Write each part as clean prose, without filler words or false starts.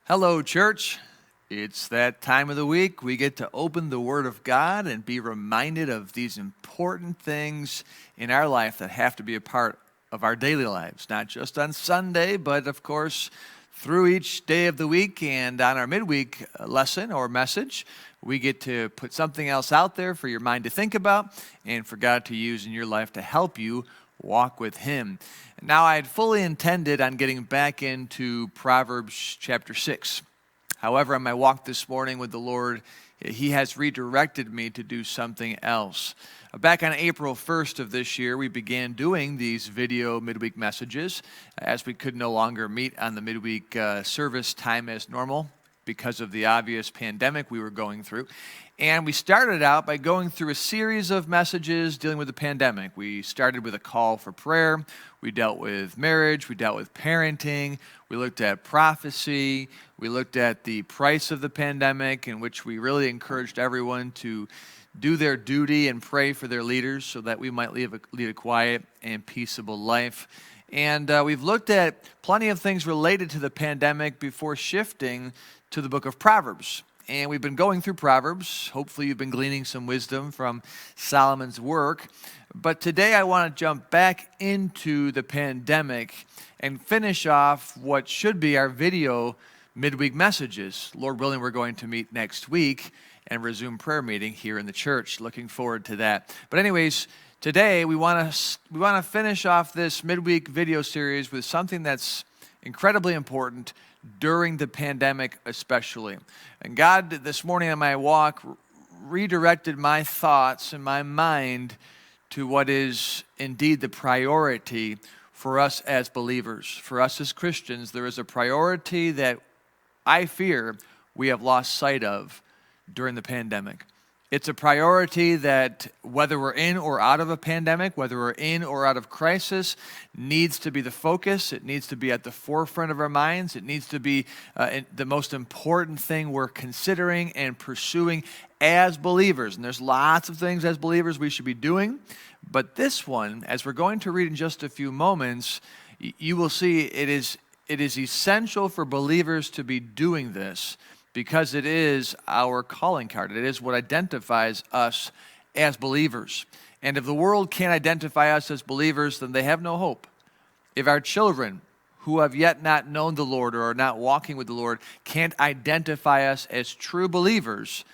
Hello, church. It's that time of the week we get to open the Word of God and be reminded of these important things in our life that have to be a part of our daily lives, not just on Sunday, but of course through each day of the week. And on our midweek lesson or message, we get to put something else out there for your mind to think about and for God to use in your life to help you walk with Him. Now, I had fully intended on getting back into Proverbs chapter 6. However, on my walk this morning with the Lord, He has redirected me to do something else. Back on April 1st of this year, we began doing these video midweek messages as we could no longer meet on the midweek service time as normal because of the obvious pandemic we were going through. And we started out by going through a series of messages dealing with the pandemic. We started with a call for prayer. We dealt with marriage. We dealt with parenting. We looked at prophecy. We looked at the price of the pandemic, in which we really encouraged everyone to do their duty and pray for their leaders so that we might lead a quiet and peaceable life. And we've looked at plenty of things related to the pandemic before shifting to the book of Proverbs. And we've been going through Proverbs. Hopefully you've been gleaning some wisdom from Solomon's work. But today I want to jump back into the pandemic and finish off what should be our video midweek messages. Lord willing, we're going to meet next week and resume prayer meeting here in the church. Looking forward to that. But anyways, today we want to finish off this midweek video series with something that's incredibly important during the pandemic especially. And God, this morning on my walk, redirected my thoughts and my mind to what is indeed the priority for us as believers. For us as Christians, there is a priority that I fear we have lost sight of during the pandemic. It's a priority that whether we're in or out of a pandemic, whether we're in or out of crisis, needs to be the focus. It needs to be at the forefront of our minds. It needs to be the most important thing we're considering and pursuing as believers. And there's lots of things as believers we should be doing. But this one, as we're going to read in just a few moments, you will see it is essential for believers to be doing this, because it is our calling card. It is what identifies us as believers. And if the world can't identify us as believers, then they have no hope. If our children, who have yet not known the Lord or are not walking with the Lord, can't identify us as true believers,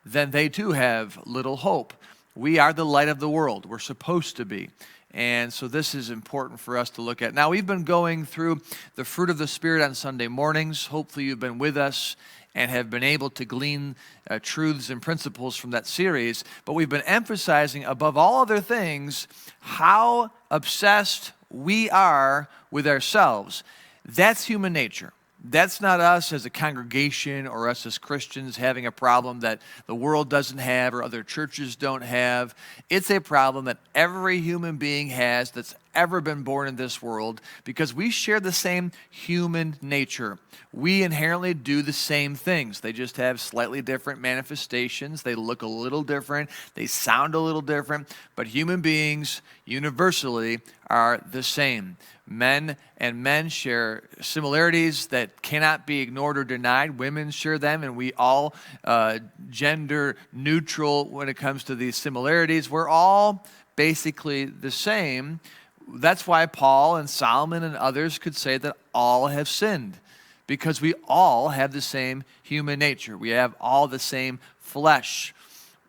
then they too have little hope. We are the light of the world. We're supposed to be. And so this is important for us to look at. Now, we've been going through the fruit of the Spirit on Sunday mornings. Hopefully you've been with us and have been able to glean truths and principles from that series. But we've been emphasizing, above all other things, how obsessed we are with ourselves. That's human nature. That's not us as a congregation or us as Christians having a problem that the world doesn't have or other churches don't have. It's a problem that every human being has that's ever been born in this world, because we share the same human nature. We inherently do the same things. They just have slightly different manifestations. They look a little different. They sound a little different. But human beings universally are the same. Men and men share similarities that cannot be ignored or denied. Women share them, and we all gender neutral when it comes to these similarities. We're all basically the same. That's why Paul and Solomon and others could say that all have sinned, because we all have the same human nature. We have all the same flesh.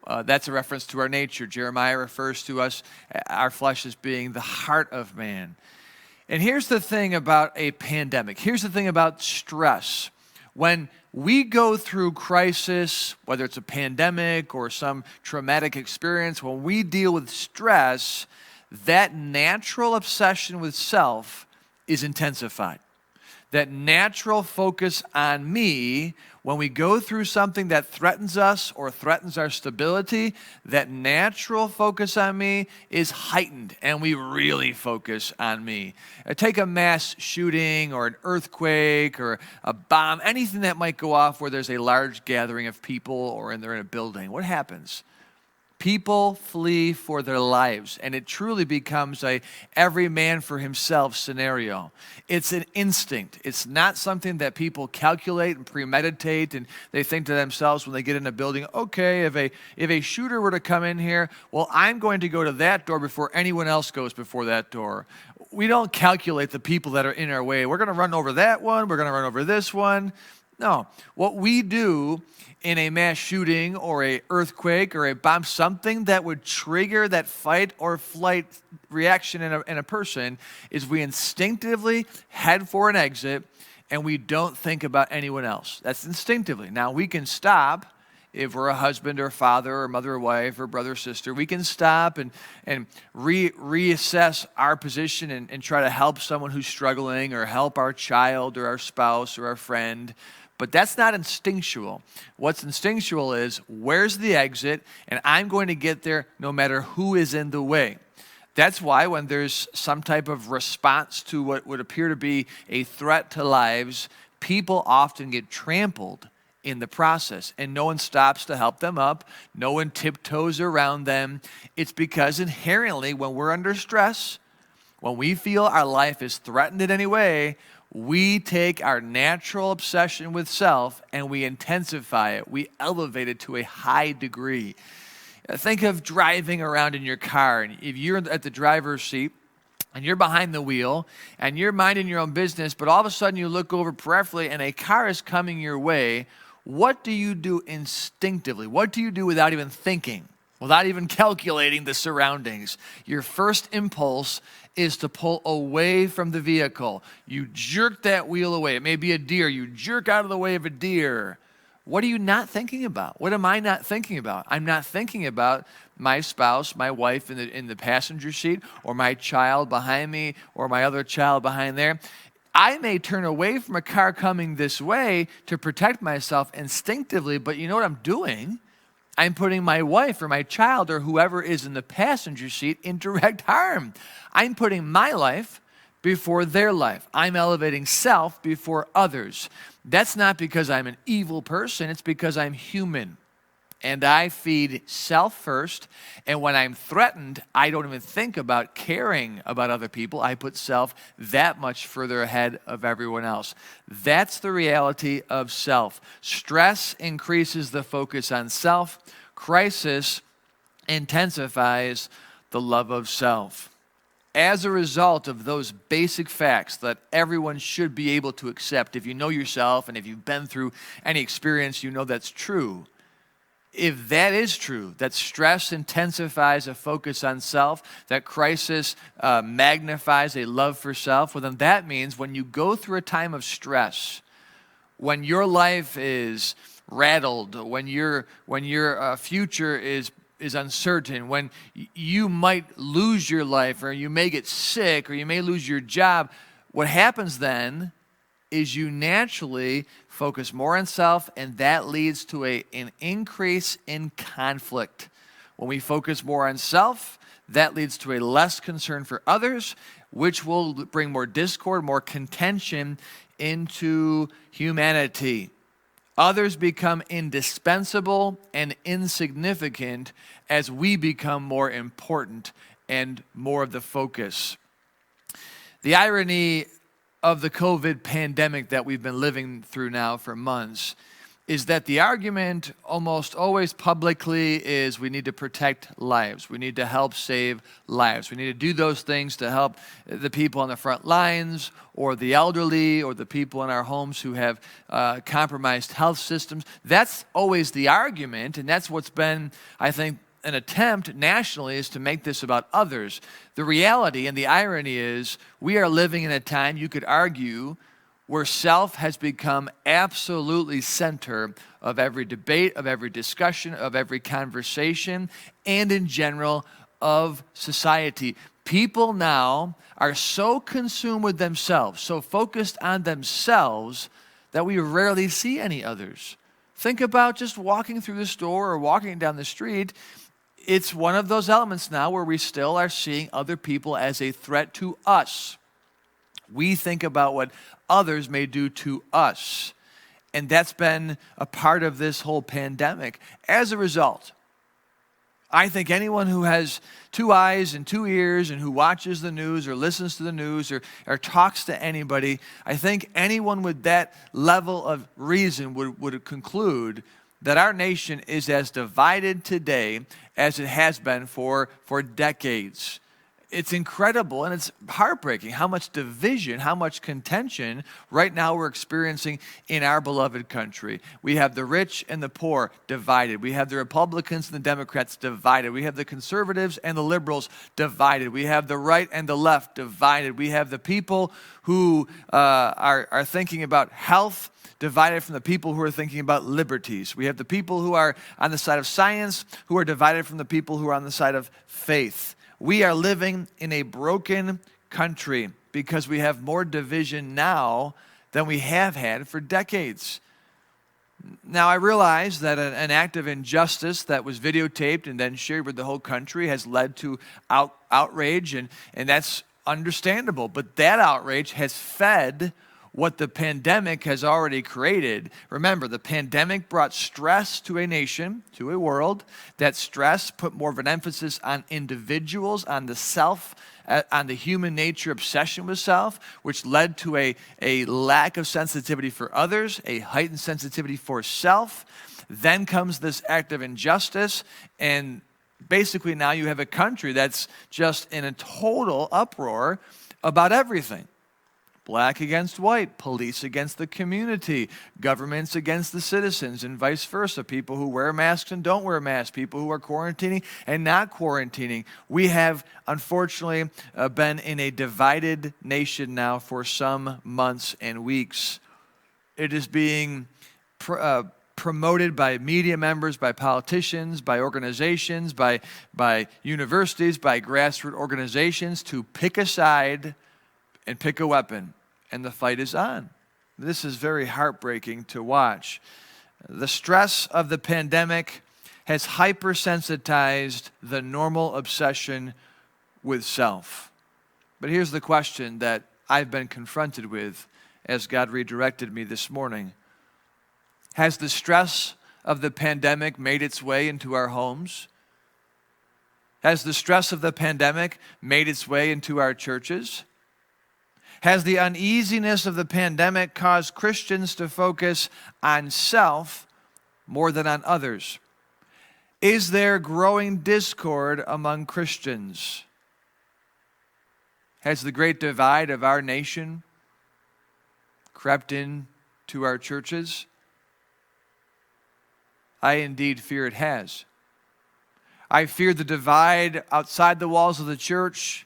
That's a reference to our nature. Jeremiah refers to us, our flesh, as being the heart of man. And here's the thing about a pandemic. Here's the thing about stress. When we go through crisis, whether it's a pandemic or some traumatic experience, when we deal with stress, that natural obsession with self is intensified. That natural focus on me, when we go through something that threatens us or threatens our stability, that natural focus on me is heightened, and we really focus on me. Take a mass shooting or an earthquake or a bomb, anything that might go off where there's a large gathering of people or they're in a building. What happens? People flee for their lives, and it truly becomes a every man for himself scenario. It's an instinct. It's not something that people calculate and premeditate, and they think to themselves when they get in a building, okay, if a shooter were to come in here, well, I'm going to go to that door before anyone else goes before that door. We don't calculate the people that are in our way. We're going to run over that one. We're going to run over this one. No. What we do in a mass shooting or a earthquake or a bomb, something that would trigger that fight or flight reaction in a person, is we instinctively head for an exit and we don't think about anyone else. That's instinctively. Now, we can stop if we're a husband or father or mother or wife or brother or sister. We can stop and reassess our position and try to help someone who's struggling or help our child or our spouse or our friend. But that's not instinctual. What's instinctual is, where's the exit? And I'm going to get there no matter who is in the way. That's why when there's some type of response to what would appear to be a threat to lives, people often get trampled in the process, and no one stops to help them up. No one tiptoes around them. It's because inherently when we're under stress, when we feel our life is threatened in any way, we take our natural obsession with self and we intensify it. We elevate it to a high degree. Think of driving around in your car, and if you're at the driver's seat and you're behind the wheel and you're minding your own business, but all of a sudden you look over peripherally and a car is coming your way, what do you do instinctively? What do you do without even thinking, without even calculating the surroundings? Your first impulse is to pull away from the vehicle. You jerk that wheel away. It may be a deer. You jerk out of the way of a deer. What are you not thinking about? What am I not thinking about? I'm not thinking about my spouse, my wife in the passenger seat, or my child behind me, or my other child behind there. I may turn away from a car coming this way to protect myself instinctively, but you know what I'm doing? I'm putting my wife or my child or whoever is in the passenger seat in direct harm. I'm putting my life before their life. I'm elevating self before others. That's not because I'm an evil person. It's because I'm human. And I feed self first. And when I'm threatened, I don't even think about caring about other people. I put self that much further ahead of everyone else. That's the reality of self. Stress increases the focus on self. Crisis intensifies the love of self. As a result of those basic facts that everyone should be able to accept, if you know yourself and if you've been through any experience, you know that's true. If that is true, that stress intensifies a focus on self, that crisis magnifies a love for self, well, then that means when you go through a time of stress, when your life is rattled, when your future is uncertain, when you might lose your life, or you may get sick, or you may lose your job, what happens then is you naturally focus more on self, and that leads to an increase in conflict. When we focus more on self, that leads to a less concern for others, which will bring more discord, more contention into humanity. Others become indispensable and insignificant as we become more important and more of the focus. The irony of the COVID pandemic that we've been living through now for months is that the argument almost always publicly is we need to protect lives. We need to help save lives. We need to do those things to help the people on the front lines, or the elderly, or the people in our homes who have compromised health systems. That's always the argument, and that's what's been, I think, an attempt nationally is to make this about others. The reality and the irony is we are living in a time, you could argue, where self has become absolutely center of every debate, of every discussion, of every conversation, and in general of society. People now are so consumed with themselves, so focused on themselves, that we rarely see any others. Think about just walking through the store or walking down the street. It's one of those elements now where we still are seeing other people as a threat to us. We think about what others may do to us. And that's been a part of this whole pandemic. As a result, I think anyone who has two eyes and two ears and who watches the news or listens to the news or talks to anybody, I think anyone with that level of reason would conclude that our nation is as divided today as it has been for decades. It's incredible and it's heartbreaking how much division, how much contention right now we're experiencing in our beloved country. We have the rich and the poor divided. We have the Republicans and the Democrats divided. We have the conservatives and the liberals divided. We have the right and the left divided. We have the people who are thinking about health divided from the people who are thinking about liberties. We have the people who are on the side of science who are divided from the people who are on the side of faith. We are living in a broken country because we have more division now than we have had for decades. Now, I realize that an act of injustice that was videotaped and then shared with the whole country has led to outrage, and that's understandable. But that outrage has fed what the pandemic has already created. Remember, the pandemic brought stress to a nation, to a world. That stress put more of an emphasis on individuals, on the self, on the human nature obsession with self, which led to a lack of sensitivity for others, a heightened sensitivity for self. Then comes this act of injustice, and basically now you have a country that's just in a total uproar about everything. Black against white, police against the community, governments against the citizens, and vice versa. People who wear masks and don't wear masks, people who are quarantining and not quarantining. We have, unfortunately, been in a divided nation now for some months and weeks. It is being promoted by media members, by politicians, by organizations, by universities, by grassroots organizations to pick a side and pick a weapon, and the fight is on. This is very heartbreaking to watch. The stress of the pandemic has hypersensitized the normal obsession with self. But here's the question that I've been confronted with as God redirected me this morning. Has the stress of the pandemic made its way into our homes? Has the stress of the pandemic made its way into our churches? Has the uneasiness of the pandemic caused Christians to focus on self more than on others? Is there growing discord among Christians? Has the great divide of our nation crept into our churches? I indeed fear it has. I fear the divide outside the walls of the church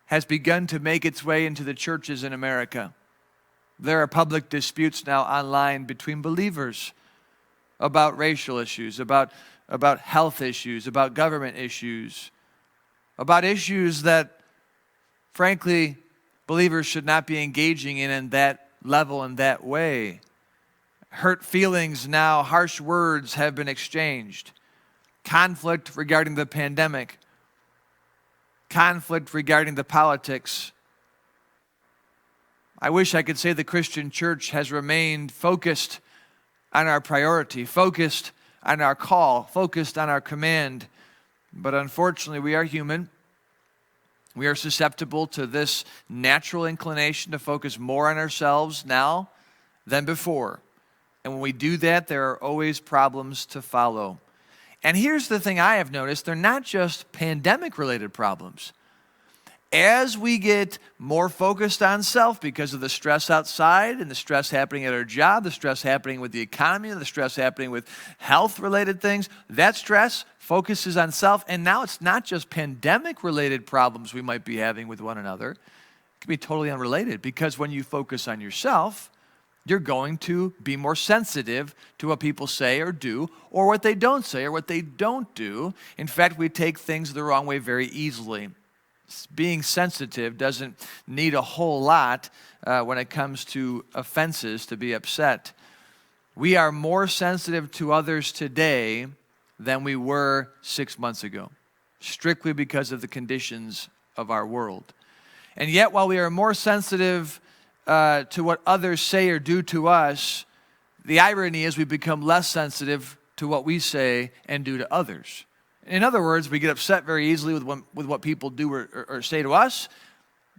has begun to make its way into the churches in America. There are public disputes now online between believers about racial issues, about health issues, about government issues, about issues that, frankly, believers should not be engaging in that level, in that way. Hurt feelings now, harsh words have been exchanged. Conflict regarding the pandemic. Conflict regarding the politics. I wish I could say the Christian church has remained focused on our priority, focused on our call, focused on our command. But unfortunately, we are human. We are susceptible to this natural inclination to focus more on ourselves now than before. And when we do that, there are always problems to follow. And here's the thing I have noticed, they're not just pandemic-related problems. As we get more focused on self because of the stress outside and the stress happening at our job, the stress happening with the economy, the stress happening with health-related things, that stress focuses on self. And now it's not just pandemic-related problems we might be having with one another. It can be totally unrelated because when you focus on yourself, you're going to be more sensitive to what people say or do, or what they don't say or what they don't do. In fact, we take things the wrong way very easily. Being sensitive doesn't need a whole lot when it comes to offenses to be upset. We are more sensitive to others today than we were 6 months ago, strictly because of the conditions of our world. And yet, while we are more sensitive to what others say or do to us, the irony is we become less sensitive to what we say and do to others. In other words, we get upset very easily with what people do or say to us,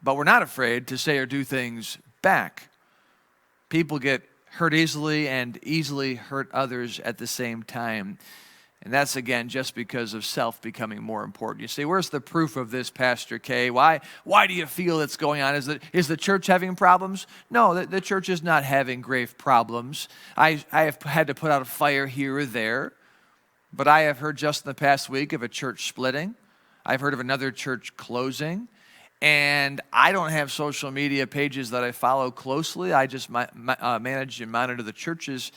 but we're not afraid to say or do things back. People get hurt easily and easily hurt others at the same time. And that's, again, just because of self becoming more important. You say, where's the proof of this, Pastor K? Why do you feel it's going on? Is the church having problems? No, the church is not having grave problems. I have had to put out a fire here or there, but I have heard just in the past week of a church splitting. I've heard of another church closing. And I don't have social media pages that I follow closely. I just manage and monitor the church's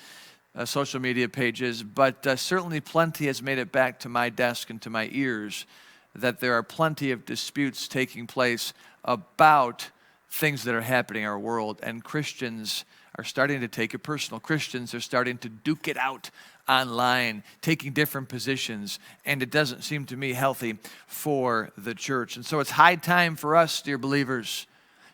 social media pages, but certainly plenty has made it back to my desk and to my ears that there are plenty of disputes taking place about things that are happening in our world, and Christians are starting to take it personal. Christians are starting to duke it out online, taking different positions, and it doesn't seem to me healthy for the church. And so it's high time for us, dear believers,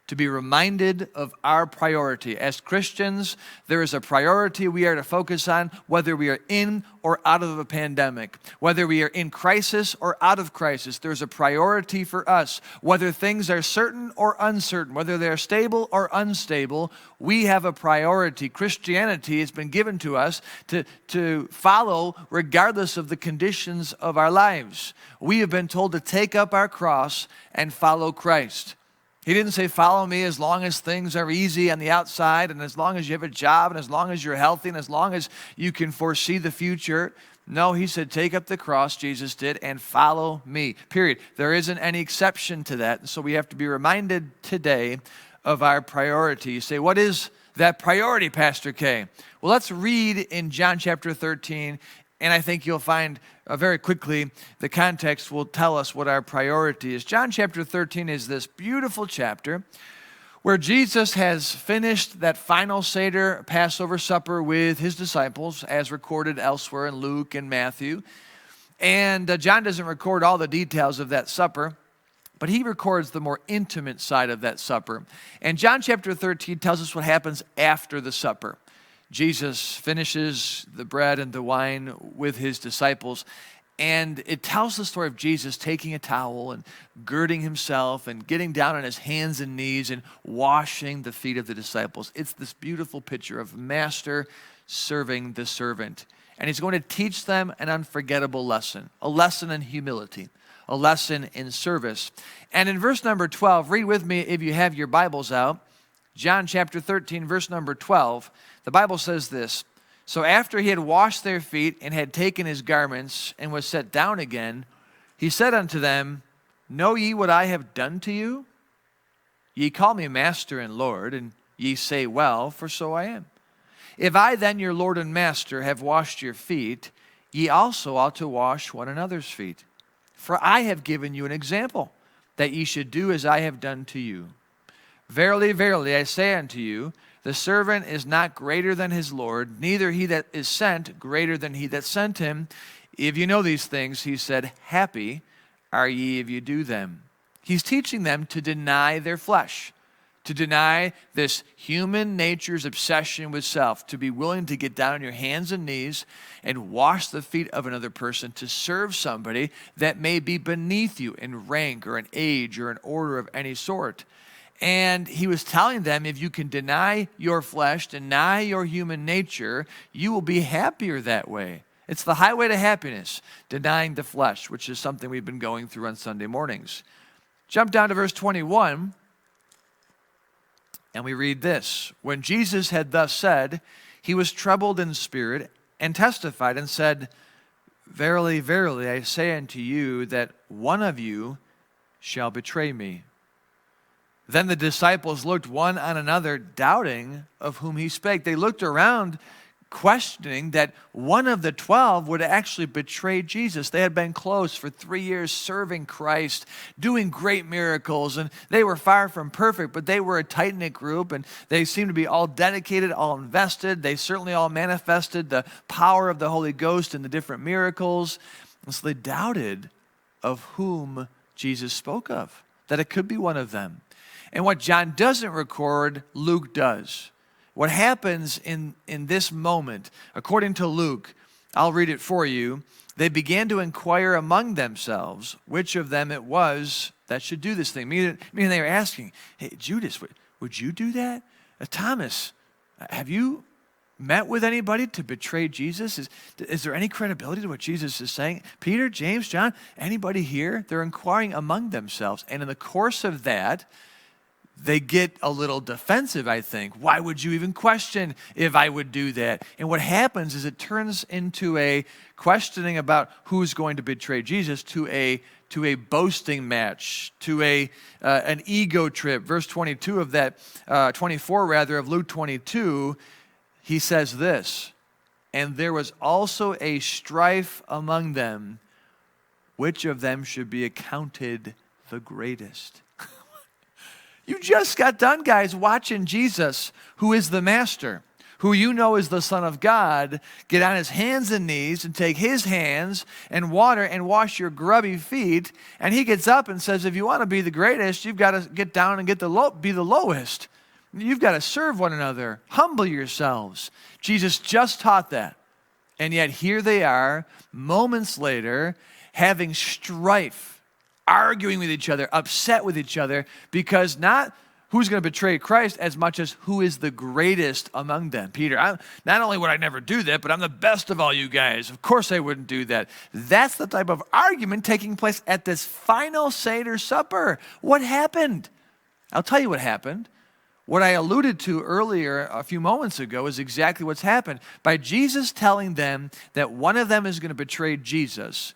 to be reminded of our priority. As Christians, there is a priority we are to focus on, whether we are in or out of a pandemic, whether we are in crisis or out of crisis. There's a priority for us, whether things are certain or uncertain, whether they're stable or unstable. We have a priority. Christianity has been given to us to follow regardless of the conditions of our lives. We have been told to take up our cross and follow Christ. He didn't say, follow me as long as things are easy on the outside and as long as you have a job and as long as you're healthy and as long as you can foresee the future. No, he said, take up the cross, Jesus did, and follow me, period. There isn't any exception to that. So we have to be reminded today of our priority. You say, what is that priority, Pastor K? Well, let's read in John chapter 13, and I think you'll find very quickly the context will tell us what our priority is. John chapter 13 is this beautiful chapter where Jesus has finished that final Seder Passover supper with his disciples, as recorded elsewhere in Luke and Matthew. And John doesn't record all the details of that supper, but he records the more intimate side of that supper. And John chapter 13 tells us what happens after the supper. Jesus finishes the bread and the wine with his disciples, and it tells the story of Jesus taking a towel and girding himself and getting down on his hands and knees and washing the feet of the disciples. It's this beautiful picture of master serving the servant. And he's going to teach them an unforgettable lesson, a lesson in humility, a lesson in service. And in verse number 12, read with me if you have your Bibles out, John chapter 13, verse number 12, the Bible says this, so after he had washed their feet and had taken his garments and was set down again, he said unto them, know ye what I have done to you? Ye call me master and Lord, and ye say, well, for so I am. If I then, your Lord and master, have washed your feet, ye also ought to wash one another's feet. For I have given you an example, that ye should do as I have done to you. Verily, verily, I say unto you, the servant is not greater than his Lord, neither he that is sent greater than he that sent him. If you know these things, he said, happy are ye if you do them. He's teaching them to deny their flesh, to deny this human nature's obsession with self, to be willing to get down on your hands and knees and wash the feet of another person, to serve somebody that may be beneath you in rank or in age or in order of any sort. And he was telling them, if you can deny your flesh, deny your human nature, you will be happier that way. It's the highway to happiness, denying the flesh, which is something we've been going through on Sunday mornings. Jump down to verse 21, and we read this. When Jesus had thus said, he was troubled in spirit and testified and said, verily, verily, I say unto you that one of you shall betray me. Then the disciples looked one on another, doubting of whom he spake. They looked around, questioning that one of the 12 would actually betray Jesus. They had been close for 3 years, serving Christ, doing great miracles, and they were far from perfect, but they were a tight-knit group, and they seemed to be all dedicated, all invested. They certainly all manifested the power of the Holy Ghost in the different miracles. And so they doubted of whom Jesus spoke of, that it could be one of them. And what John doesn't record, Luke does. What happens in this moment, according to Luke, I'll read it for you. They began to inquire among themselves which of them it was that should do this thing. Meaning they were asking, hey, Judas, would you do that? Thomas, have you met with anybody to betray Jesus? Is there any credibility to what Jesus is saying? Peter, James, John, anybody here? They're inquiring among themselves. And in the course of that, they get a little defensive, I think. Why would you even question if I would do that? And what happens is it turns into a questioning about who's going to betray Jesus to a boasting match, to an ego trip. Verse 22 of that, 24 rather, of Luke 22, he says this, and there was also a strife among them, which of them should be accounted the greatest. You just got done, guys, watching Jesus, who is the master, who you know is the Son of God, get on his hands and knees and take his hands and water and wash your grubby feet. And he gets up and says, if you want to be the greatest, you've got to get down and be the lowest. You've got to serve one another. Humble yourselves. Jesus just taught that. And yet here they are, moments later, having strife, arguing with each other, upset with each other, because not who's going to betray Christ as much as who is the greatest among them. Peter, not only would I never do that, but I'm the best of all you guys. Of course I wouldn't do that. That's the type of argument taking place at this final Seder supper. What happened? I'll tell you what happened. What I alluded to earlier a few moments ago is exactly what's happened. By Jesus telling them that one of them is going to betray Jesus,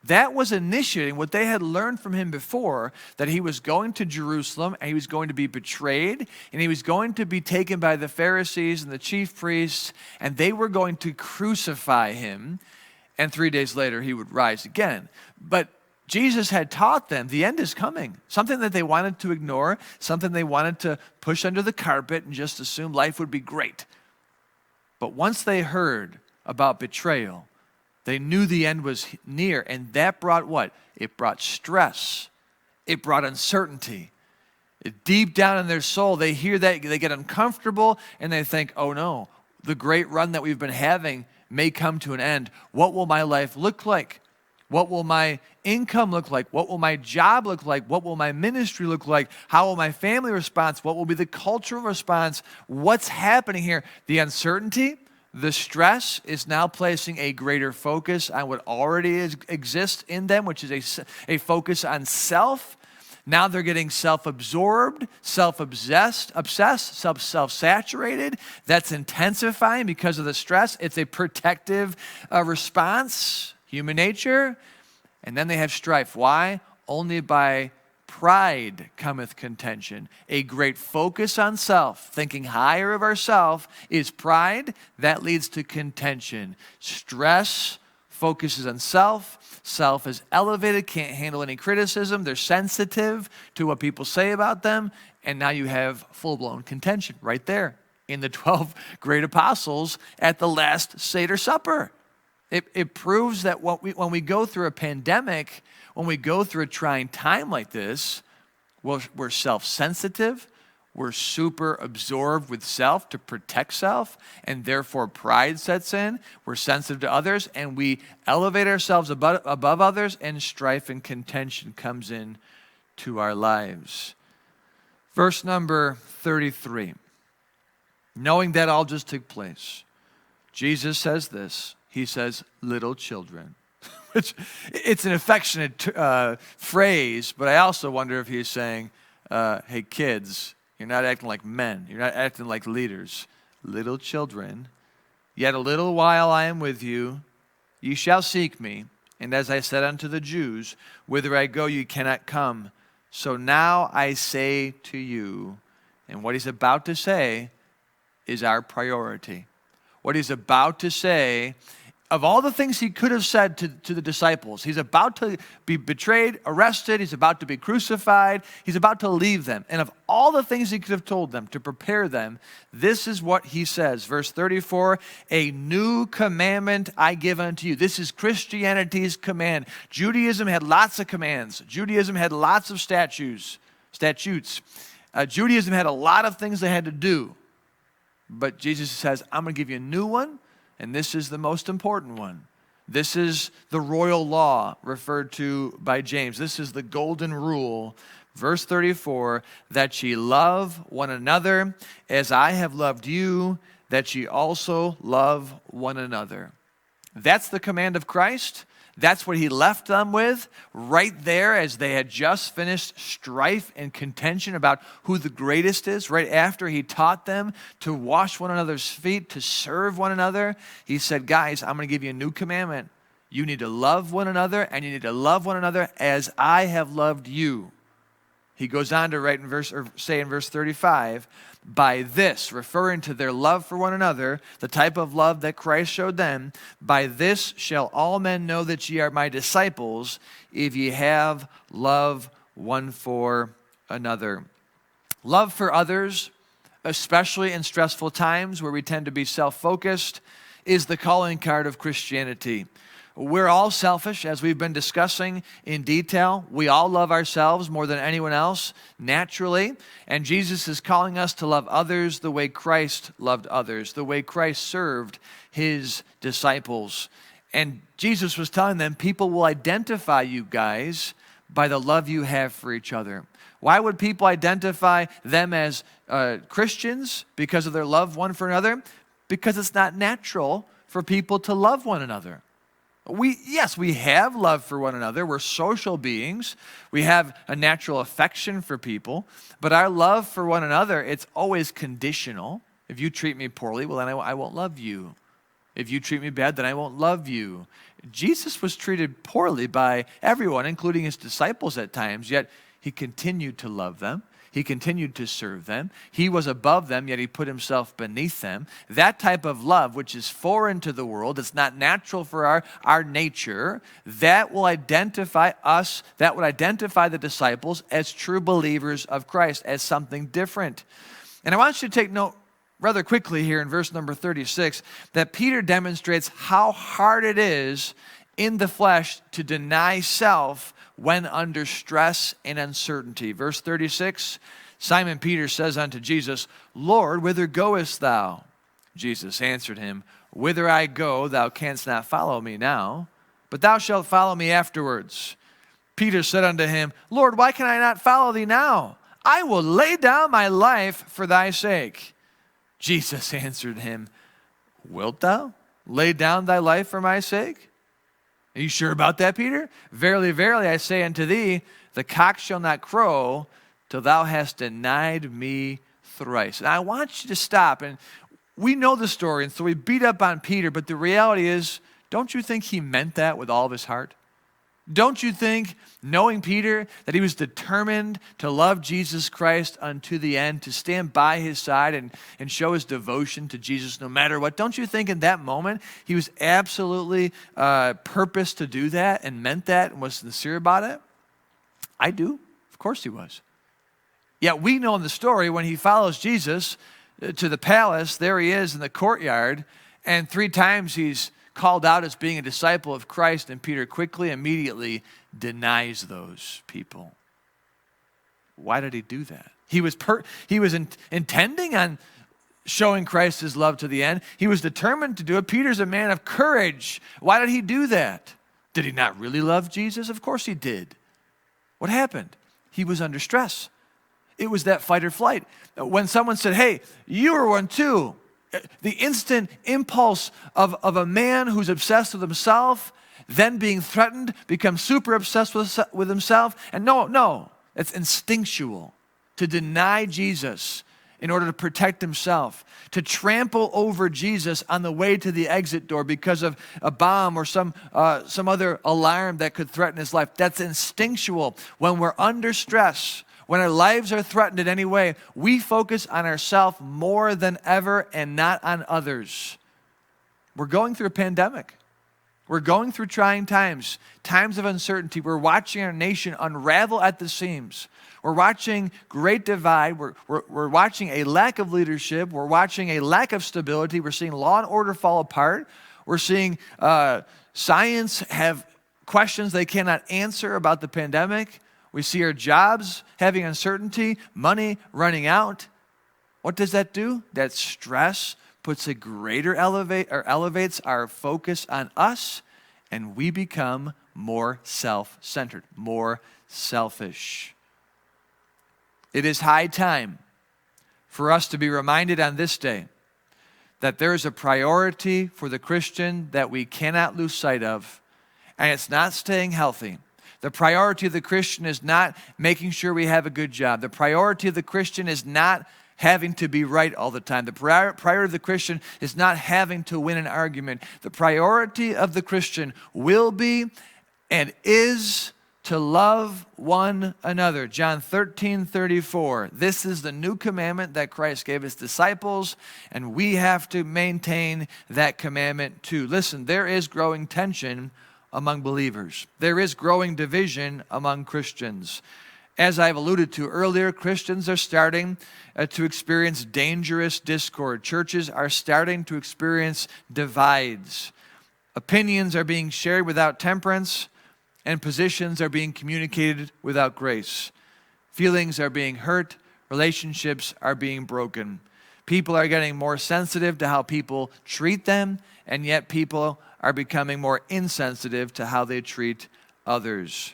that was initiating what they had learned from him before, that he was going to Jerusalem and he was going to be betrayed and he was going to be taken by the Pharisees and the chief priests, and they were going to crucify him, and 3 days later he would rise again. But Jesus had taught them the end is coming, something that they wanted to ignore, something they wanted to push under the carpet and just assume life would be great. But once they heard about betrayal, they knew the end was near, and that brought what? It brought stress. It brought uncertainty. Deep down in their soul, they hear that, they get uncomfortable, and they think, oh no, the great run that we've been having may come to an end. What will my life look like? What will my income look like? What will my job look like? What will my ministry look like? How will my family respond? What will be the cultural response? What's happening here? The uncertainty, the stress is now placing a greater focus on what already exists in them, which is a focus on self. Now they're getting self-absorbed, self-obsessed, self-saturated. That's intensifying because of the stress. It's a protective response, human nature. And then they have strife. Why? Only by pride cometh contention. A great focus on self, thinking higher of ourselves, is pride. That leads to contention. Stress focuses on self. Self is elevated, can't handle any criticism. They're sensitive to what people say about them. And now you have full-blown contention right there in the 12 great apostles at the last Seder supper. It proves that when we go through a pandemic, when we go through a trying time like this, we're self-sensitive, we're super absorbed with self to protect self, and therefore pride sets in. We're sensitive to others, and we elevate ourselves above others, and strife and contention comes in to our lives. Verse number 33. Knowing that all just took place, Jesus says this. He says, little children. Which, it's an affectionate phrase, but I also wonder if he's saying, hey, kids, you're not acting like men. You're not acting like leaders. Little children, yet a little while I am with you. Ye shall seek me. And as I said unto the Jews, whither I go, you cannot come. So now I say to you, and what he's about to say is our priority. What he's about to say, of all the things he could have said to the disciples, he's about to be betrayed, arrested, he's about to be crucified, he's about to leave them. And of all the things he could have told them to prepare them, this is what he says. Verse 34, a new commandment I give unto you. This is Christianity's command. Judaism had lots of commands. Judaism had lots of statutes. Judaism had a lot of things they had to do. But Jesus says, I'm going to give you a new one. and this is the most important one. This is the royal law referred to by James. This is the golden rule. Verse 34, that ye love one another as I have loved you, that ye also love one another. That's the command of Christ. That's what he left them with right there as they had just finished strife and contention about who the greatest is. Right after he taught them to wash one another's feet, to serve one another, he said, guys, I'm going to give you a new commandment. You need to love one another, and you need to love one another as I have loved you. He goes on to say in verse 35, by this, referring to their love for one another, the type of love that Christ showed them, by this shall all men know that ye are my disciples, if ye have love one for another. Love for others, especially in stressful times where we tend to be self-focused, is the calling card of Christianity. We're all selfish, as we've been discussing in detail. We all love ourselves more than anyone else, naturally. And Jesus is calling us to love others the way Christ loved others, the way Christ served his disciples. And Jesus was telling them, people will identify you guys by the love you have for each other. Why would people identify them as Christians? Because of their love one for another? Because it's not natural for people to love one another. Yes, we have love for one another. We're social beings. We have a natural affection for people. But our love for one another, it's always conditional. If you treat me poorly, well, then I won't love you. If you treat me bad, then I won't love you. Jesus was treated poorly by everyone, including his disciples at times, yet he continued to love them. He continued to serve them. He was above them, yet he put himself beneath them. That type of love, which is foreign to the world, it's not natural for our nature, that will identify us, that would identify the disciples as true believers of Christ, as something different. And I want you to take note rather quickly here in verse number 36, that Peter demonstrates how hard it is in the flesh to deny self when under stress and uncertainty. Verse 36, Simon Peter says unto Jesus, Lord, whither goest thou? Jesus answered him, Whither I go, thou canst not follow me now, but thou shalt follow me afterwards. Peter said unto him, Lord, why can I not follow thee now? I will lay down my life for thy sake. Jesus answered him, Wilt thou lay down thy life for my sake? Are you sure about that, Peter? Verily, verily, I say unto thee, the cock shall not crow till thou hast denied me thrice. And I want you to stop. And we know the story, and so we beat up on Peter, but the reality is, don't you think he meant that with all of his heart? Don't you think, knowing Peter, that he was determined to love Jesus Christ unto the end, to stand by his side and show his devotion to Jesus no matter what? Don't you think in that moment he was absolutely purposed to do that and meant that and was sincere about it? I do. Of course he was. Yet we know in the story when he follows Jesus to the palace, there he is in the courtyard, and 3 times he's called out as being a disciple of Christ, and Peter quickly, immediately denies those people. Why did he do that? He was intending on showing Christ his love to the end. He was determined to do it. Peter's a man of courage. Why did he do that? Did he not really love Jesus? Of course he did. What happened? He was under stress. It was that fight or flight. When someone said, hey, you were one too, the instant impulse of a man who's obsessed with himself, then being threatened, becomes super obsessed with himself. And no, it's instinctual to deny Jesus in order to protect himself, to trample over Jesus on the way to the exit door because of a bomb or some other alarm that could threaten his life. That's instinctual. When we're under stress, when our lives are threatened in any way, we focus on ourselves more than ever and not on others. We're going through a pandemic. We're going through trying times, times of uncertainty. We're watching our nation unravel at the seams. We're watching great divide. We're watching a lack of leadership. We're watching a lack of stability. We're seeing law and order fall apart. We're seeing science have questions they cannot answer about the pandemic. We see our jobs having uncertainty, money running out. What does that do? That stress puts a greater elevates our focus on us, and we become more self-centered, more selfish. It is high time for us to be reminded on this day that there is a priority for the Christian that we cannot lose sight of, and it's not staying healthy. The priority of the Christian is not making sure we have a good job. The priority of the Christian is not having to be right all the time. The priority of the Christian is not having to win an argument. The priority of the Christian will be and is to love one another. John 13:34. This is the new commandment that Christ gave his disciples, and we have to maintain that commandment too. Listen, there is growing tension among believers. There is growing division among Christians. As I've alluded to earlier, Christians are starting to experience dangerous discord. Churches are starting to experience divides. Opinions are being shared without temperance, and positions are being communicated without grace. Feelings are being hurt, relationships are being broken. People are getting more sensitive to how people treat them, and yet people are becoming more insensitive to how they treat others.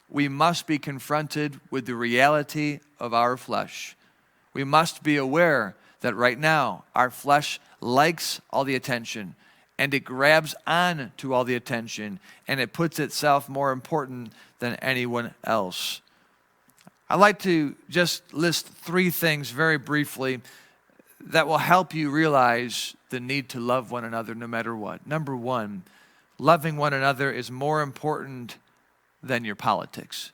We must be confronted with the reality of our flesh. We must be aware that right now our flesh likes all the attention, and it grabs on to all the attention, and it puts itself more important than anyone else. I'd like to just list 3 things very briefly that will help you realize the need to love one another no matter what. Number 1, loving one another is more important than your politics.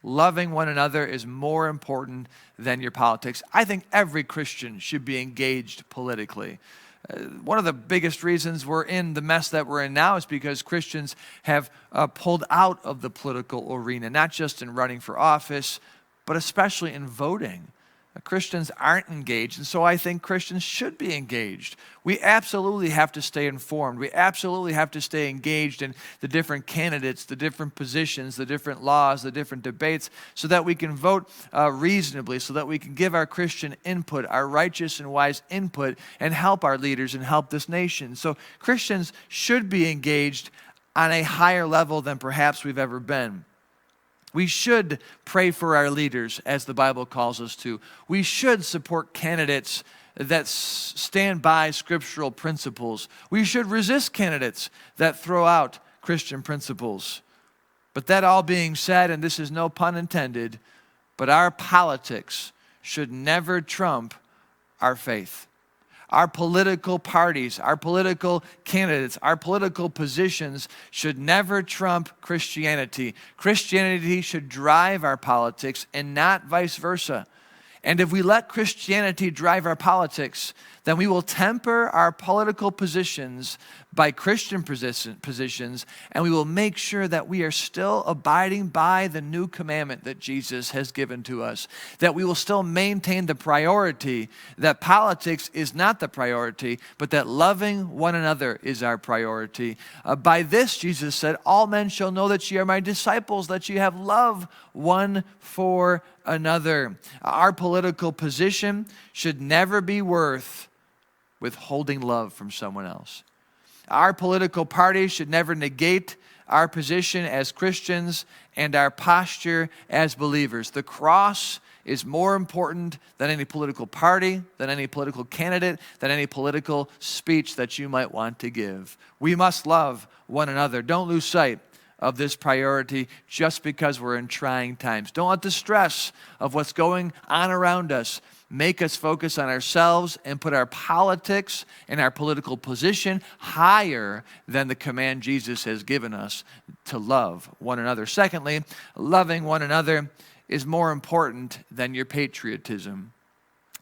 Loving one another is more important than your politics. I think every Christian should be engaged politically. One of the biggest reasons we're in the mess that we're in now is because Christians have pulled out of the political arena, not just in running for office, but especially in voting. Christians aren't engaged, and so I think Christians should be engaged. We absolutely have to stay informed. We absolutely have to stay engaged in the different candidates, the different positions, the different laws, the different debates, so that we can vote reasonably, so that we can give our Christian input, our righteous and wise input, and help our leaders and help this nation. So Christians should be engaged on a higher level than perhaps we've ever been. We should pray for our leaders, as the Bible calls us to. We should support candidates that stand by scriptural principles. We should resist candidates that throw out Christian principles. But that all being said, and this is no pun intended, but our politics should never trump our faith. Our political parties, our political candidates, our political positions should never trump Christianity. Christianity should drive our politics and not vice versa. And if we let Christianity drive our politics, then we will temper our political positions by Christian positions, and we will make sure that we are still abiding by the new commandment that Jesus has given to us, that we will still maintain the priority that politics is not the priority, but that loving one another is our priority. By this, Jesus said, all men shall know that ye are my disciples, that ye have love one for another. Our political position should never be worth withholding love from someone else. Our political party should never negate our position as Christians and our posture as believers. The cross is more important than any political party, than any political candidate, than any political speech that you might want to give. We must love one another. Don't lose sight of this priority just because we're in trying times. Don't let the stress of what's going on around us make us focus on ourselves and put our politics and our political position higher than the command Jesus has given us to love one another. Secondly, loving one another is more important than your patriotism.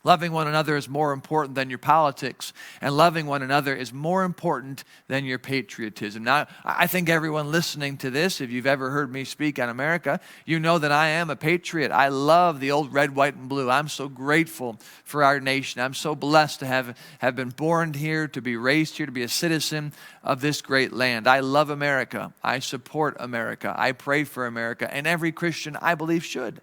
Loving one another is more important than your politics, and loving one another is more important than your patriotism. Now, I think everyone listening to this, if you've ever heard me speak on America, you know that I am a patriot. I love the old red, white, and blue. I'm so grateful for our nation. I'm so blessed to have been born here, to be raised here, to be a citizen of this great land. I love America. I support America. I pray for America, and every Christian, I believe, should.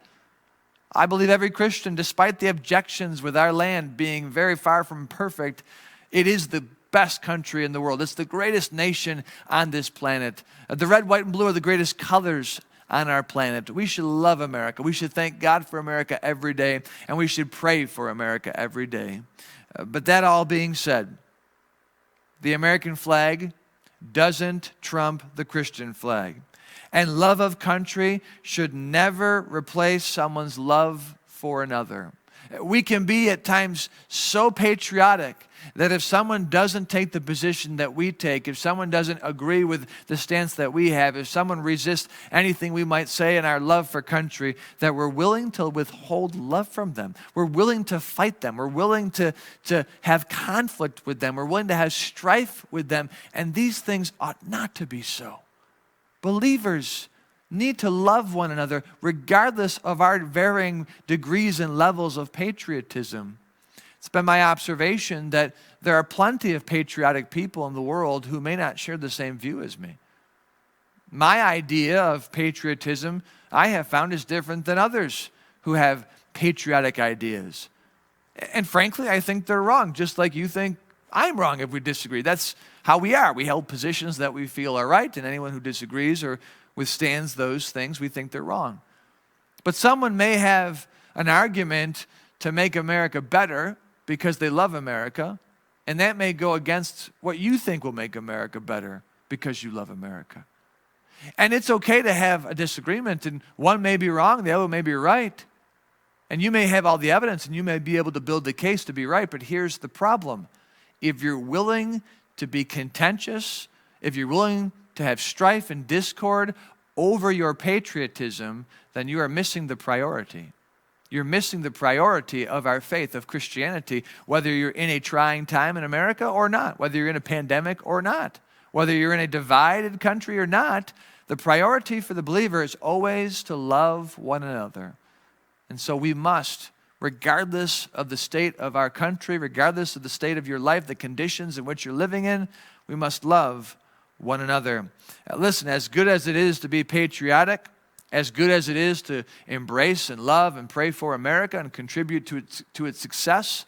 I believe every Christian, despite the objections with our land being very far from perfect, It is the best country in the world. It's the greatest nation on this planet. The red, white, and blue are the greatest colors on our planet. We should love America. We should thank God for America every day, and we should pray for America every day. But that all being said, the American flag doesn't trump the Christian flag. And love of country should never replace someone's love for another. We can be at times so patriotic that if someone doesn't take the position that we take, if someone doesn't agree with the stance that we have, if someone resists anything we might say in our love for country, that we're willing to withhold love from them. We're willing to fight them. We're willing to have conflict with them. We're willing to have strife with them. And these things ought not to be so. Believers need to love one another regardless of our varying degrees and levels of patriotism. It's been my observation that there are plenty of patriotic people in the world who may not share the same view as me. My idea of patriotism, I have found, is different than others who have patriotic ideas. And frankly, I think they're wrong, just like you think I'm wrong if we disagree. That's how we are. We hold positions that we feel are right, and anyone who disagrees or withstands those things, we think they're wrong. But someone may have an argument to make America better because they love America, and that may go against what you think will make America better because you love America. And it's okay to have a disagreement, and one may be wrong, the other may be right. And you may have all the evidence, and you may be able to build the case to be right, but here's the problem. If you're willing to be contentious, if you're willing to have strife and discord over your patriotism, then you are missing the priority. You're missing the priority of our faith, of Christianity, whether you're in a trying time in America or not, whether you're in a pandemic or not, whether you're in a divided country or not. The priority for the believer is always to love one another. And so we must, regardless of the state of our country, regardless of the state of your life, the conditions in which you're living in, we must love one another. Listen, as good as it is to be patriotic, as good as it is to embrace and love and pray for America and contribute to its success,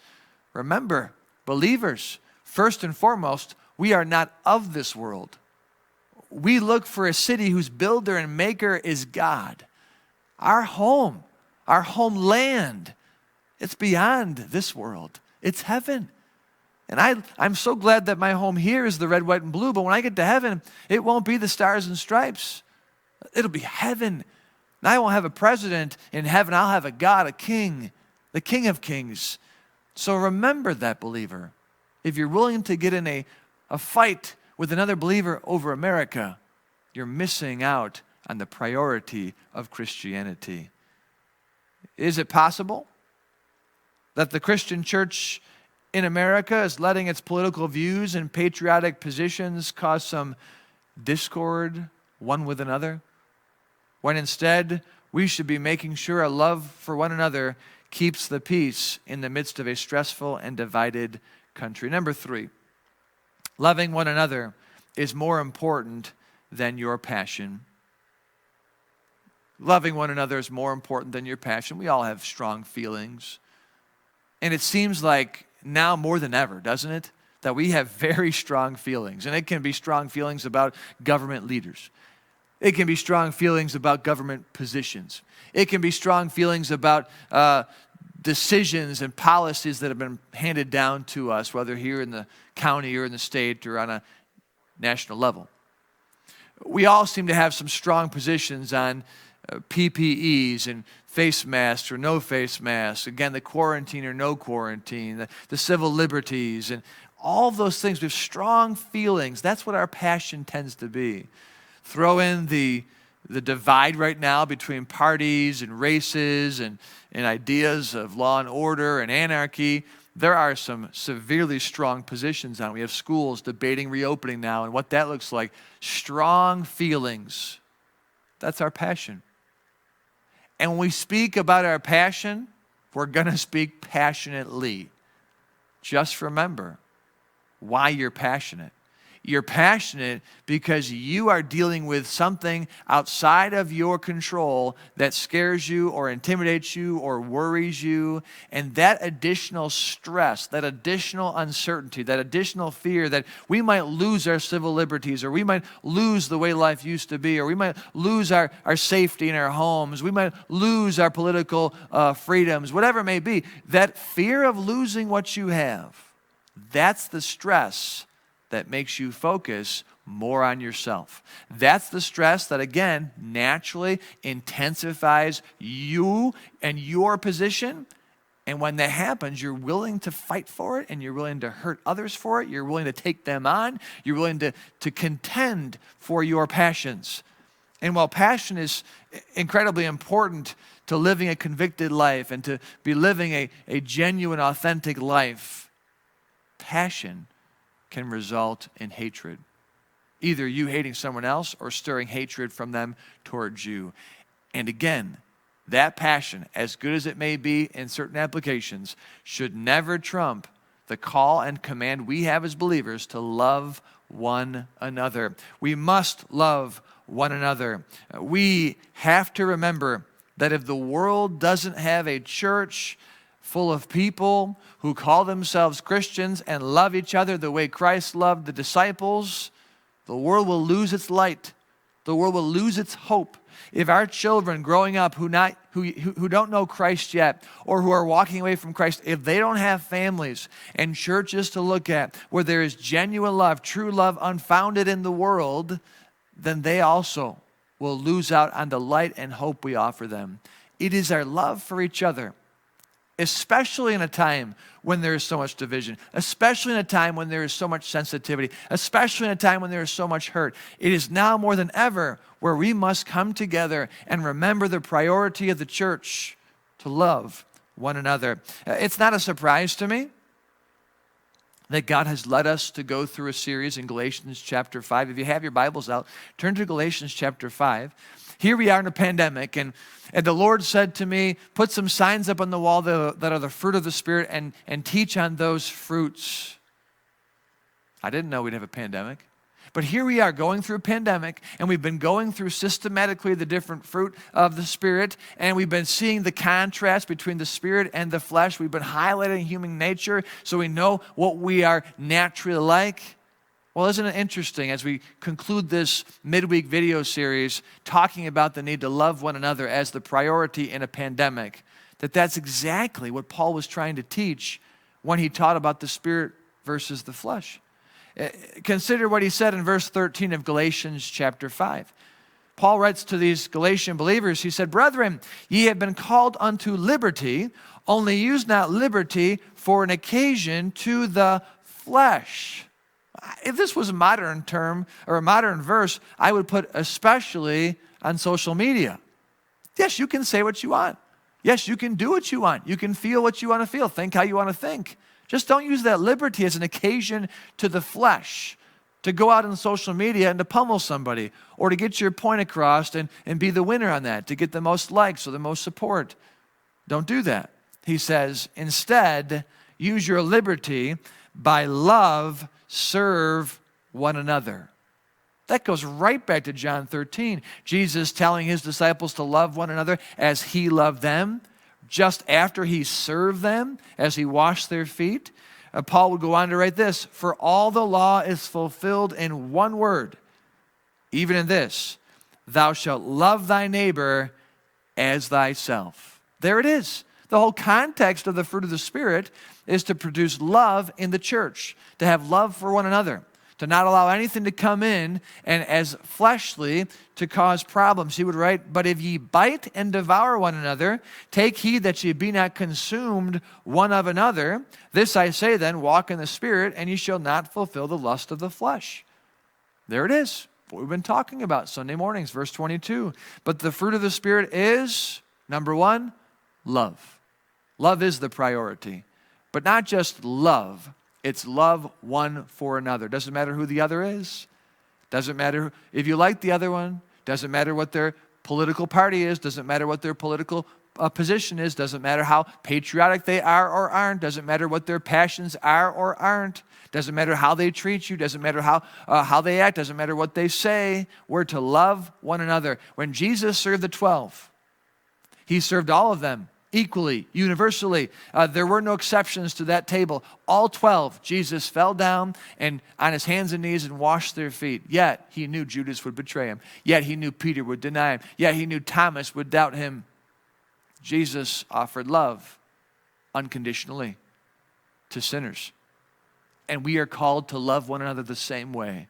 remember, believers, first and foremost, we are not of this world. We look for a city whose builder and maker is God. Our homeland, it's beyond this world. It's heaven. And I'm so glad that my home here is the red, white, and blue, but when I get to heaven, it won't be the stars and stripes. It'll be heaven. And I won't have a president in heaven. I'll have a God, a king, the King of Kings. So remember that, believer. If you're willing to get in a fight with another believer over America, you're missing out on the priority of Christianity. Is it possible that the Christian church in America is letting its political views and patriotic positions cause some discord one with another, when instead we should be making sure our love for one another keeps the peace in the midst of a stressful and divided country? Number 3, loving one another is more important than your passion. Loving one another is more important than your passion. We all have strong feelings. And it seems like now more than ever, doesn't it, that we have very strong feelings. And it can be strong feelings about government leaders. It can be strong feelings about government positions. It can be strong feelings about decisions and policies that have been handed down to us, whether here in the county or in the state or on a national level. We all seem to have some strong positions on PPEs and face masks or no face masks. Again, the quarantine or no quarantine, the civil liberties, and all those things. We have strong feelings. That's what our passion tends to be. Throw in the divide right now between parties and races and ideas of law and order and anarchy. There are some severely strong positions on it. We have schools debating reopening now and what that looks like. Strong feelings. That's our passion. And when we speak about our passion, we're going to speak passionately. Just remember why you're passionate. You're passionate because you are dealing with something outside of your control that scares you or intimidates you or worries you. And that additional stress, that additional uncertainty, that additional fear that we might lose our civil liberties, or we might lose the way life used to be, or we might lose our safety in our homes, we might lose our political freedoms, whatever it may be, that fear of losing what you have, that's the stress that makes you focus more on yourself. That's the stress that, again, naturally intensifies you and your position. And when that happens, you're willing to fight for it, and you're willing to hurt others for it. You're willing to take them on. You're willing to contend for your passions. And while passion is incredibly important to living a convicted life and to be living a genuine, authentic life, passion can result in hatred. Either you hating someone else or stirring hatred from them towards you. And again, that passion, as good as it may be in certain applications, should never trump the call and command we have as believers to love one another. We must love one another. We have to remember that if the world doesn't have a church full of people who call themselves Christians and love each other the way Christ loved the disciples, the world will lose its light. The world will lose its hope. If our children growing up who don't know Christ yet, or who are walking away from Christ, if they don't have families and churches to look at where there is genuine love, true love unfounded in the world, then they also will lose out on the light and hope we offer them. It is our love for each other, especially in a time when there is so much division, especially in a time when there is so much sensitivity, especially in a time when there is so much hurt. It is now more than ever where we must come together and remember the priority of the church to love one another. It's not a surprise to me that God has led us to go through a series in Galatians chapter 5. If you have your Bibles out, turn to Galatians chapter 5. Here we are in a pandemic, and the Lord said to me, put some signs up on the wall that are the fruit of the Spirit and teach on those fruits. I didn't know we'd have a pandemic. But here we are going through a pandemic, and we've been going through systematically the different fruit of the Spirit, and we've been seeing the contrast between the Spirit and the flesh. We've been highlighting human nature so we know what we are naturally like. Well, isn't it interesting as we conclude this midweek video series talking about the need to love one another as the priority in a pandemic, that's exactly what Paul was trying to teach when he taught about the Spirit versus the flesh. Consider what he said in verse 13 of Galatians chapter 5. Paul writes to these Galatian believers, he said, "Brethren, ye have been called unto liberty, only use not liberty for an occasion to the flesh." If this was a modern term or a modern verse, I would put especially on social media. Yes, you can say what you want. Yes, you can do what you want. You can feel what you want to feel, think how you want to think. Just don't use that liberty as an occasion to the flesh, to go out on social media and to pummel somebody, or to get your point across and be the winner on that, to get the most likes or the most support. Don't do that. He says, instead, use your liberty by love, serve one another. That goes right back to John 13. Jesus telling his disciples to love one another as he loved them. Just after he served them, as he washed their feet, Paul would go on to write this, "For all the law is fulfilled in one word, even in this, thou shalt love thy neighbor as thyself." There it is. The whole context of the fruit of the Spirit is to produce love in the church, to have love for one another, to not allow anything to come in and as fleshly to cause problems. He would write, "But if ye bite and devour one another, take heed that ye be not consumed one of another. This I say then, walk in the Spirit, and ye shall not fulfill the lust of the flesh." There it is, what we've been talking about Sunday mornings, verse 22. But the fruit of the Spirit is, number one, love. Love is the priority. But not just love. It's love one for another. Doesn't matter who the other is. Doesn't matter if you like the other one. Doesn't matter what their political party is. Doesn't matter what their political position is, doesn't matter how patriotic they are or aren't, doesn't matter what their passions are or aren't, doesn't matter how they treat you, doesn't matter how they act, doesn't matter what they say. We're to love one another. When Jesus served the 12, he served all of them equally, universally. There were no exceptions to that table. All 12, Jesus fell down and on his hands and knees and washed their feet. Yet he knew Judas would betray him. Yet he knew Peter would deny him. Yet he knew Thomas would doubt him. Jesus offered love unconditionally to sinners. And we are called to love one another the same way.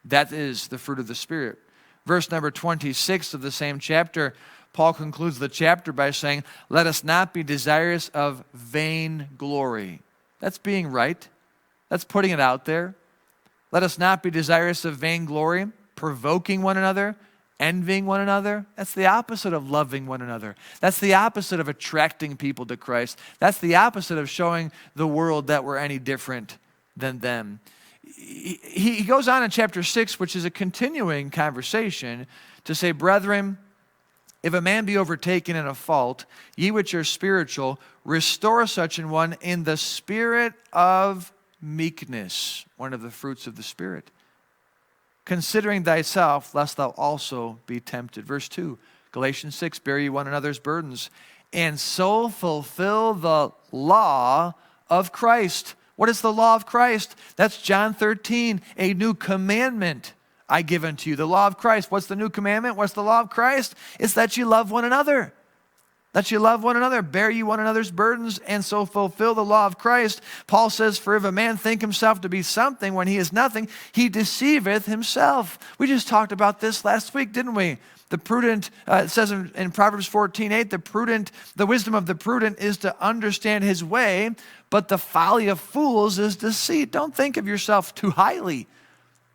That is the fruit of the Spirit. Verse number 26 of the same chapter, Paul concludes the chapter by saying, let us not be desirous of vain glory. That's being right. That's putting it out there. Let us not be desirous of vain glory, provoking one another, envying one another. That's the opposite of loving one another. That's the opposite of attracting people to Christ. That's the opposite of showing the world that we're any different than them. He goes on in chapter 6, which is a continuing conversation, to say, brethren, if a man be overtaken in a fault, ye which are spiritual, restore such an one in the spirit of meekness, one of the fruits of the Spirit, considering thyself, lest thou also be tempted. Verse 2, Galatians 6, bear ye one another's burdens, and so fulfill the law of Christ. What is the law of Christ? That's John 13, a new commandment I give unto you. The law of Christ. What's the new commandment? What's the law of Christ? It's that you love one another. That you love one another. Bear ye one another's burdens, and so fulfill the law of Christ. Paul says, for if a man think himself to be something when he is nothing, he deceiveth himself. We just talked about this last week, didn't we? The prudent, it says in Proverbs 14:8, the wisdom of the prudent is to understand his way, but the folly of fools is deceit. Don't think of yourself too highly.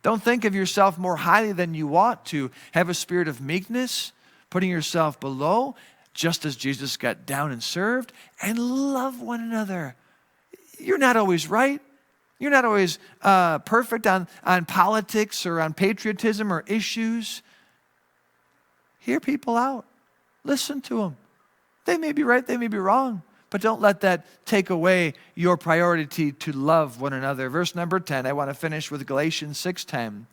Don't think of yourself more highly than you ought to. Have a spirit of meekness, putting yourself below, just as Jesus got down and served, and love one another. You're not always right. You're not always perfect on politics or on patriotism or issues. Hear people out. Listen to them. They may be right, they may be wrong, but don't let that take away your priority to love one another. Verse number 10, I want to finish with Galatians 6:10.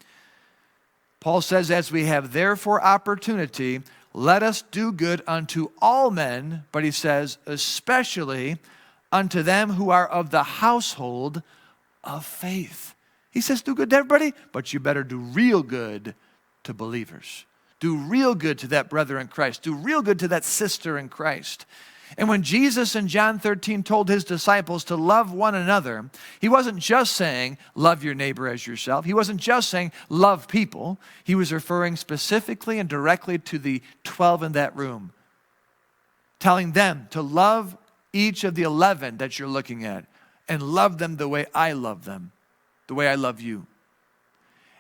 Paul says, as we have therefore opportunity, let us do good unto all men, but he says, especially unto them who are of the household of faith. He says, do good to everybody, but you better do real good to believers. Do real good to that brother in Christ. Do real good to that sister in Christ. And when Jesus in John 13 told his disciples to love one another, he wasn't just saying, love your neighbor as yourself. He wasn't just saying, love people. He was referring specifically and directly to the 12 in that room, telling them to love each of the 11 that you're looking at and love them the way I love them, the way I love you.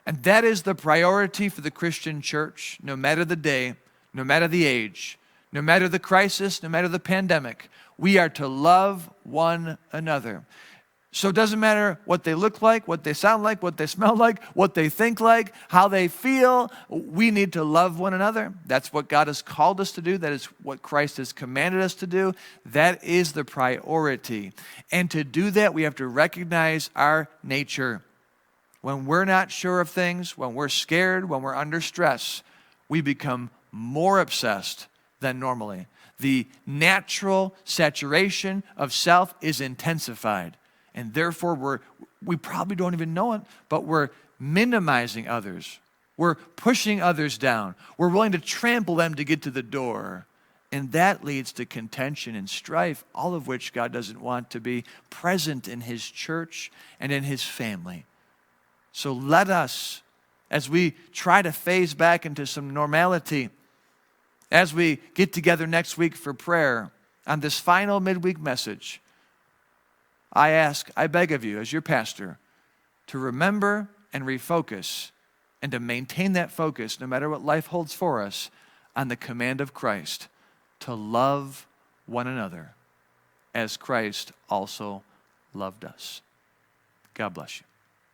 And that is the priority for the Christian church, no matter the day, no matter the age, no matter the crisis, no matter the pandemic. We are to love one another. So it doesn't matter what they look like, what they sound like, what they smell like, what they think like, how they feel. We need to love one another. That's what God has called us to do. That is what Christ has commanded us to do. That is the priority. And to do that, we have to recognize our nature. When we're not sure of things, when we're scared, when we're under stress, we become more obsessed than normally. The natural saturation of self is intensified. And therefore, we probably don't even know it, but we're minimizing others. We're pushing others down. We're willing to trample them to get to the door. And that leads to contention and strife, all of which God doesn't want to be present in his church and in his family. So let us, as we try to phase back into some normality, as we get together next week for prayer on this final midweek message, I beg of you as your pastor to remember and refocus and to maintain that focus no matter what life holds for us on the command of Christ to love one another as Christ also loved us. God bless you.